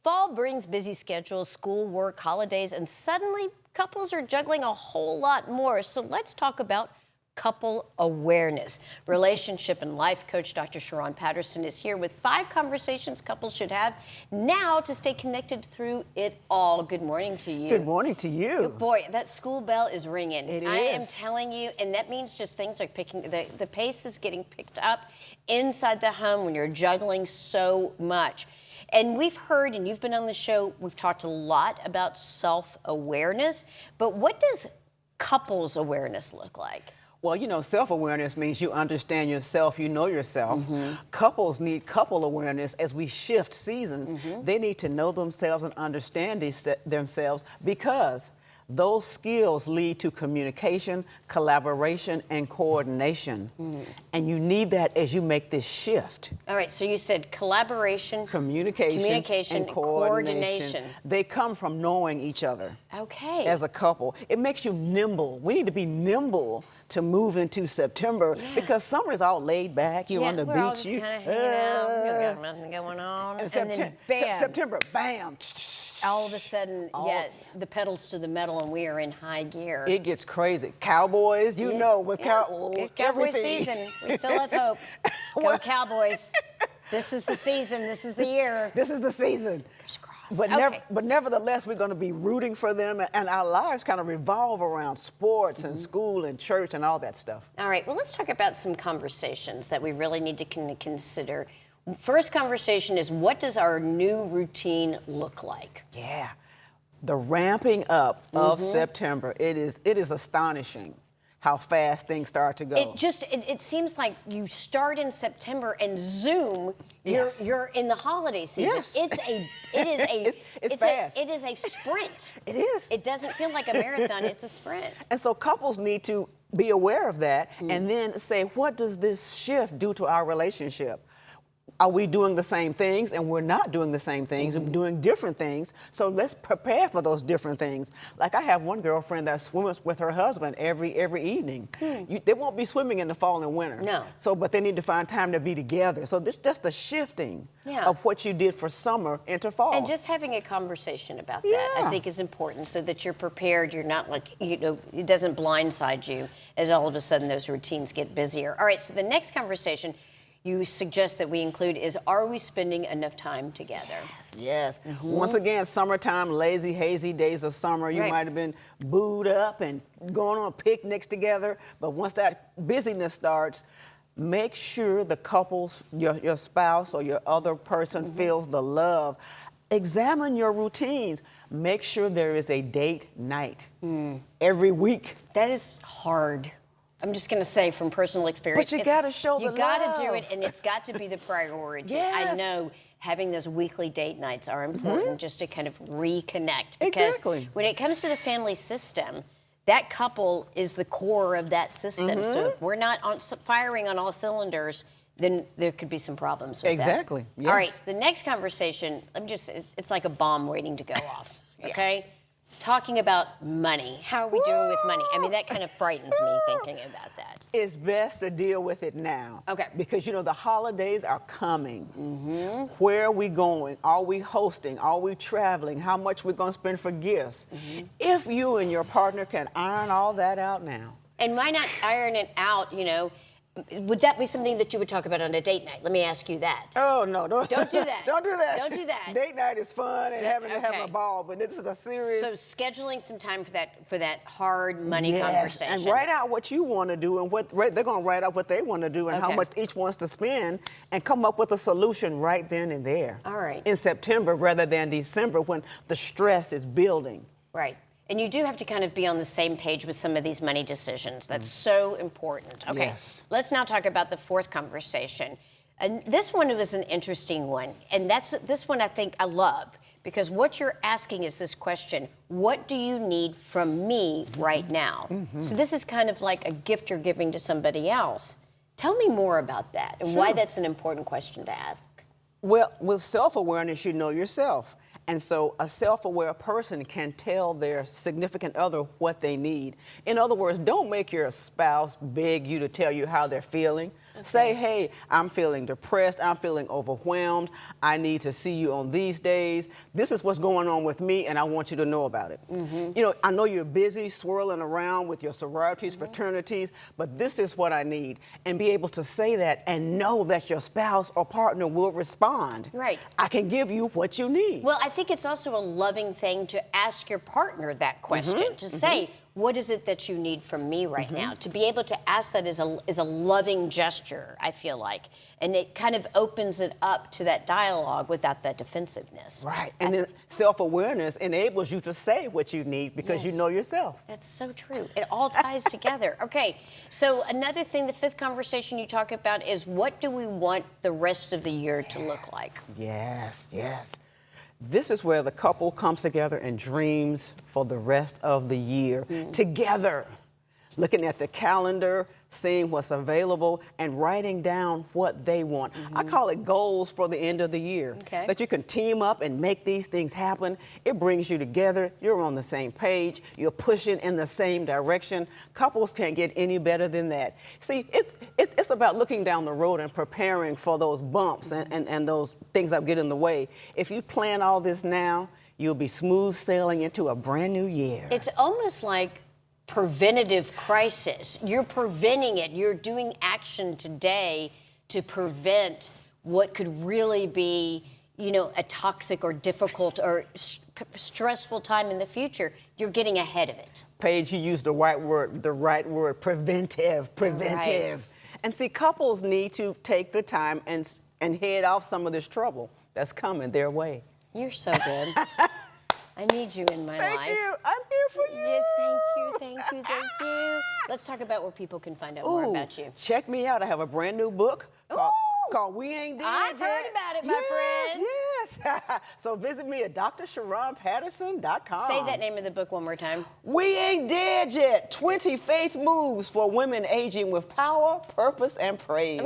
Fall brings busy schedules, school, work, holidays, and suddenly couples are juggling a whole lot more. So let's talk about couple awareness. Relationship and life coach Dr. Sheron Patterson is here with 5 conversations couples should have now to stay connected through it all. Good morning to you. Good morning to you. Boy, that school bell is ringing. It I am is. telling you, and that means just things are picking, the pace is getting picked up inside the home when you're juggling so much. And we've heard, and you've been on the show, we've talked a lot about self-awareness, but what does couples awareness look like? Well, you know, self-awareness means you understand yourself, you know yourself. Couples need couple awareness as we shift seasons. They need to know themselves and understand themselves because those skills lead to communication, collaboration, and coordination. And you need that as you make this shift. All right, so you said collaboration, Communication and coordination. They come from knowing each other. Okay. As a couple. It makes you nimble. We need to be nimble to move into September because summer is all laid back. You're on the we're all beach. just kind of hanging out. We got nothing going on. And then bam. September, bam. All of a sudden, the pedals to the metal and we are in high gear. It gets crazy. Cowboys, you know, with It's Cowboy everything. season. We still have hope. Go Cowboys. This is the season. This is the year. This is the season. But, but nevertheless, we're going to be rooting for them, and our lives kind of revolve around sports and school and church and all that stuff. All right, well, let's talk about some conversations that we really need to consider. First conversation is, what does our new routine look like? Yeah, the ramping up of September, it is astonishing how fast things start to go. It seems like you start in September and zoom, you're in the holiday season. Yes. It's fast. It is a sprint. It is. It doesn't feel like a marathon, it's a sprint. And so couples need to be aware of that and then say, what does this shift do to our relationship? Are we doing the same things? And we're not doing the same things. We're doing different things. So let's prepare for those different things. Like I have one girlfriend that swims with her husband every evening. They won't be swimming in the fall and winter. No. So, but they need to find time to be together. So this just the shifting of what you did for summer into fall. And just having a conversation about that, I think, is important so that you're prepared. You're not like, you know, it doesn't blindside you as all of a sudden those routines get busier. All right, so the next conversation you suggest that we include is, are we spending enough time together? Yes. Once again, summertime, lazy, hazy days of summer. You might have been booed up and going on picnics together, but once that busyness starts, make sure the couples, your spouse or your other person feels the love. Examine your routines. Make sure there is a date night every week. That is hard. I'm just going to say from personal experience. But you got to show the love. You got to do it, and it's got to be the priority. Yes. I know having those weekly date nights are important just to kind of reconnect. Because exactly. when it comes to the family system, that couple is the core of that system. So if we're not firing on all cylinders, then there could be some problems with that. Exactly. Yes. All right, the next conversation, it's like a bomb waiting to go off, okay? Yes. Talking about money. How are we doing with money? I mean, that kind of frightens me thinking about that. It's best to deal with it now. Okay. Because, you know, the holidays are coming. Where are we going? Are we hosting? Are we traveling? How much we're going to spend for gifts? If you and your partner can iron all that out now. And why not iron it out, you know? Would that be something that you would talk about on a date night? Let me ask you that. Oh, no. Don't do that. Don't do that. Don't do that. Date night is fun and having a ball, but this is a serious... So scheduling some time for that hard money conversation. And write out what you want to do and they're going to write out what they want to do and how much each wants to spend and come up with a solution right then and there. All right. In September rather than December when the stress is building. Right. And you do have to kind of be on the same page with some of these money decisions. That's so important. Okay, let's now talk about the fourth conversation. And this one was an interesting one. And this one I think I love because what you're asking is this question, what do you need from me right now? So this is kind of like a gift you're giving to somebody else. Tell me more about that and why that's an important question to ask. Well, with self-awareness, you know yourself. And so a self-aware person can tell their significant other what they need. In other words, don't make your spouse beg you to tell you how they're feeling. Say, hey, I'm feeling depressed, I'm feeling overwhelmed, I need to see you on these days. This is what's going on with me, and I want you to know about it. You know, I know you're busy swirling around with your sororities, fraternities, but this is what I need. And be able to say that and know that your spouse or partner will respond. Right. I can give you what you need. Well, I think it's also a loving thing to ask your partner that question, to say, what is it that you need from me right now? To be able to ask that is a loving gesture, I feel like. And it kind of opens it up to that dialogue without that defensiveness. Right. And then self-awareness enables you to say what you need because you know yourself. That's so true. It all ties together. Okay, so another thing, the fifth conversation you talk about is, what do we want the rest of the year to look like? Yes, yes. This is where the couple comes together and dreams for the rest of the year together, looking at the calendar, seeing what's available, and writing down what they want. I call it goals for the end of the year. That you can team up and make these things happen. It brings you together. You're on the same page. You're pushing in the same direction. Couples can't get any better than that. See, it's about looking down the road and preparing for those bumps and those things that get in the way. If you plan all this now, you'll be smooth sailing into a brand new year. It's almost like preventative crisis. You're preventing it. You're doing action today to prevent what could really be, you know, a toxic or difficult or stressful time in the future. You're getting ahead of it. Paige, you used the right word, preventive. Right. And see, couples need to take the time and head off some of this trouble that's coming their way. You're so good. I need you in my life. Thank you. I'm here for you. Yeah, thank you. Let's talk about where people can find out more about you. Check me out. I have a brand new book called We Ain't Dead I've heard about it, my friend. Yes. So visit me at drsheronpatterson.com. Say that name of the book one more time. We Ain't Dead Yet. 20 Faith Moves for Women Aging with Power, Purpose, and Praise.